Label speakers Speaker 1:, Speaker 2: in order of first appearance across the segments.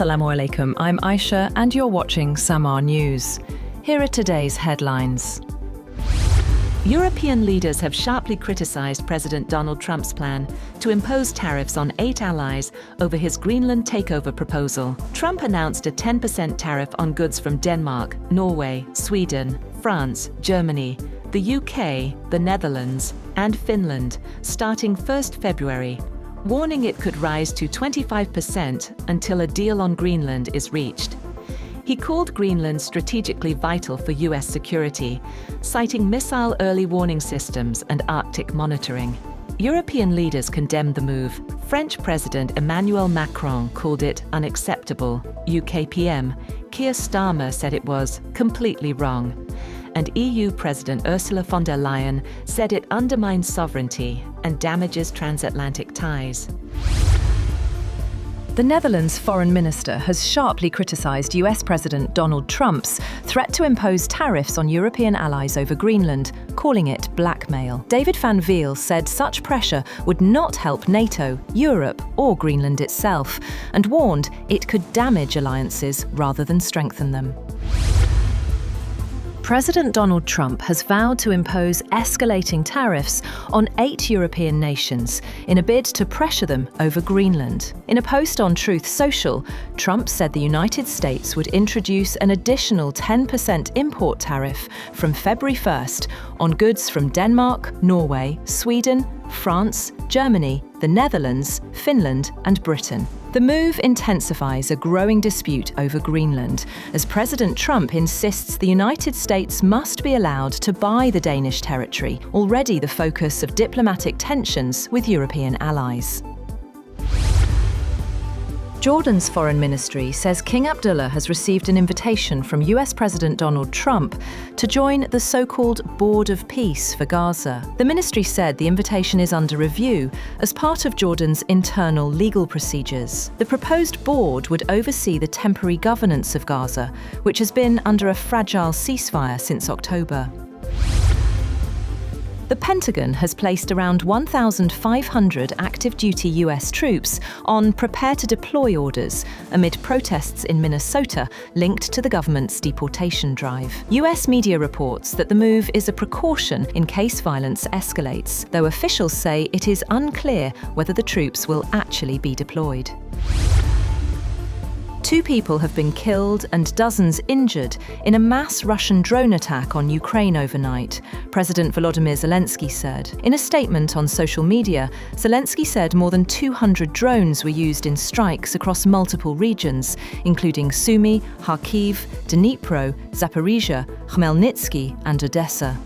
Speaker 1: Assalamu alaikum, I'm Aisha and you're watching Samaa News. Here are today's headlines.
Speaker 2: European leaders have sharply criticized President Donald Trump's plan to impose tariffs on 8 allies over his Greenland takeover proposal. Trump announced a 10% tariff on goods from Denmark, Norway, Sweden, France, Germany, the UK, the Netherlands, and Finland, starting 1st February, warning it could rise to 25% until a deal on Greenland is reached. He called Greenland strategically vital for US security, citing missile early warning systems and Arctic monitoring. European leaders condemned the move. French President Emmanuel Macron called it unacceptable. UK PM Keir Starmer said it was completely wrong. And EU President Ursula von der Leyen said it undermines sovereignty and damages transatlantic ties.
Speaker 1: The Netherlands Foreign Minister has sharply criticised US President Donald Trump's threat to impose tariffs on European allies over Greenland, calling it blackmail. David van Veel said such pressure would not help NATO, Europe, or Greenland itself, and warned it could damage alliances rather than strengthen them. President Donald Trump has vowed to impose escalating tariffs on 8 European nations in a bid to pressure them over Greenland. In a post on Truth Social, Trump said the United States would introduce an additional 10% import tariff from February 1st on goods from Denmark, Norway, Sweden, France, Germany, the Netherlands, Finland, and Britain. The move intensifies a growing dispute over Greenland, as President Trump insists the United States must be allowed to buy the Danish territory, already the focus of diplomatic tensions with European allies. Jordan's foreign ministry says King Abdullah has received an invitation from US President Donald Trump to join the so-called Board of Peace for Gaza. The ministry said the invitation is under review as part of Jordan's internal legal procedures. The proposed board would oversee the temporary governance of Gaza, which has been under a fragile ceasefire since October. The Pentagon has placed around 1,500 active-duty US troops on prepare-to-deploy orders amid protests in Minnesota linked to the government's deportation drive. US media reports that the move is a precaution in case violence escalates, though officials say it is unclear whether the troops will actually be deployed. 2 people have been killed and dozens injured in a mass Russian drone attack on Ukraine overnight, President Volodymyr Zelensky said. In a statement on social media, Zelensky said more than 200 drones were used in strikes across multiple regions, including Sumy, Kharkiv, Dnipro, Zaporizhia, Khmelnytsky, and Odessa.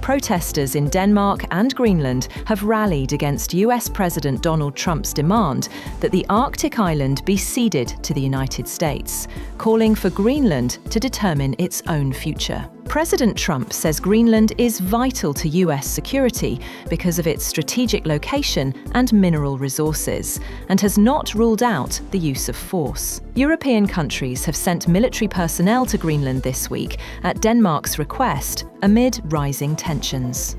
Speaker 1: Protesters in Denmark and Greenland have rallied against US President Donald Trump's demand that the Arctic island be ceded to the United States, calling for Greenland to determine its own future. President Trump says Greenland is vital to US security because of its strategic location and mineral resources, and has not ruled out the use of force. European countries have sent military personnel to Greenland this week at Denmark's request, amid rising tensions.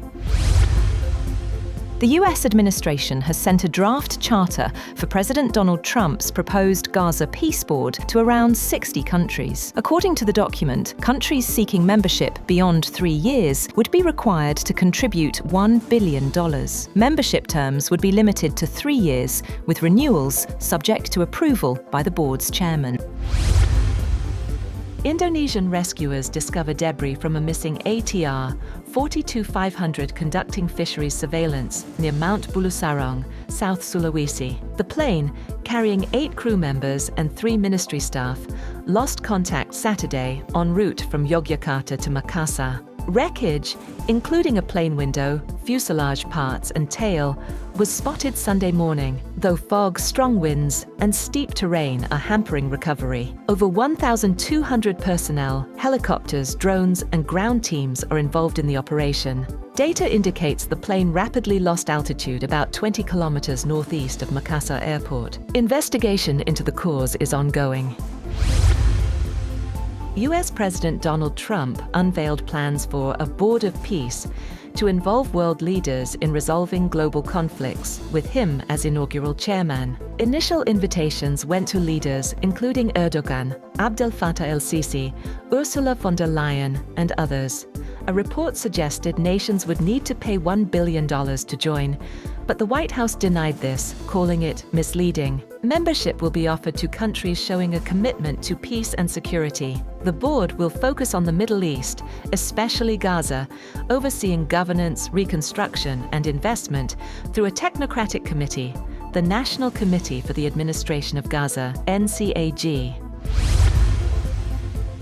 Speaker 1: The US administration has sent a draft charter for President Donald Trump's proposed Gaza Peace Board to around 60 countries. According to the document, countries seeking membership beyond 3 years would be required to contribute $1 billion. Membership terms would be limited to 3 years, with renewals subject to approval by the board's chairman.
Speaker 2: Indonesian rescuers discover debris from a missing ATR 42500 conducting fisheries surveillance near Mount Bulusarong, South Sulawesi. The plane, carrying 8 crew members and 3 ministry staff, lost contact Saturday en route from Yogyakarta to Makassar. Wreckage, including a plane window, fuselage parts and tail, was spotted Sunday morning, though fog, strong winds, and steep terrain are hampering recovery. Over 1,200 personnel, helicopters, drones, and ground teams are involved in the operation. Data indicates the plane rapidly lost altitude about 20 kilometers northeast of Makassar Airport. Investigation into the cause is ongoing. US President Donald Trump unveiled plans for a Board of Peace to involve world leaders in resolving global conflicts, with him as inaugural chairman. Initial invitations went to leaders including Erdogan, Abdel Fattah el-Sisi, Ursula von der Leyen, and others. A report suggested nations would need to pay $1 billion to join, but the White House denied this, calling it misleading. Membership will be offered to countries showing a commitment to peace and security. The board will focus on the Middle East, especially Gaza, overseeing governance, reconstruction, and investment through a technocratic committee, the National Committee for the Administration of Gaza, NCAG.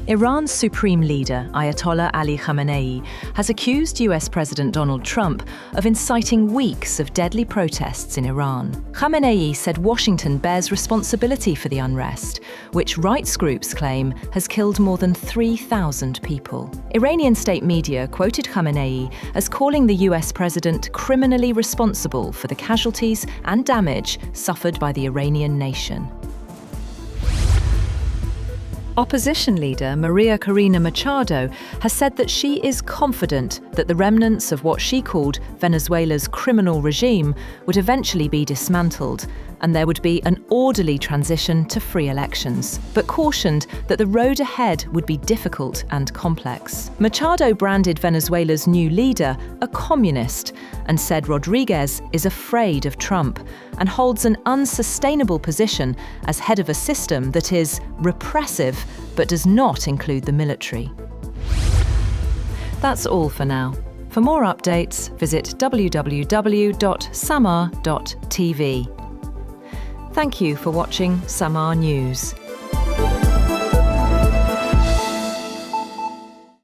Speaker 1: Iran's supreme leader, Ayatollah Ali Khamenei, has accused US President Donald Trump of inciting weeks of deadly protests in Iran. Khamenei said Washington bears responsibility for the unrest, which rights groups claim has killed more than 3,000 people. Iranian state media quoted Khamenei as calling the US president criminally responsible for the casualties and damage suffered by the Iranian nation. Opposition leader Maria Corina Machado has said that she is confident that the remnants of what she called Venezuela's criminal regime would eventually be dismantled and there would be an orderly transition to free elections, but cautioned that the road ahead would be difficult and complex. Machado branded Venezuela's new leader a communist and said Rodriguez is afraid of Trump and holds an unsustainable position as head of a system that is repressive but does not include the military. That's all for now. For more updates, visit www.samaa.tv. Thank you for watching Samaa News.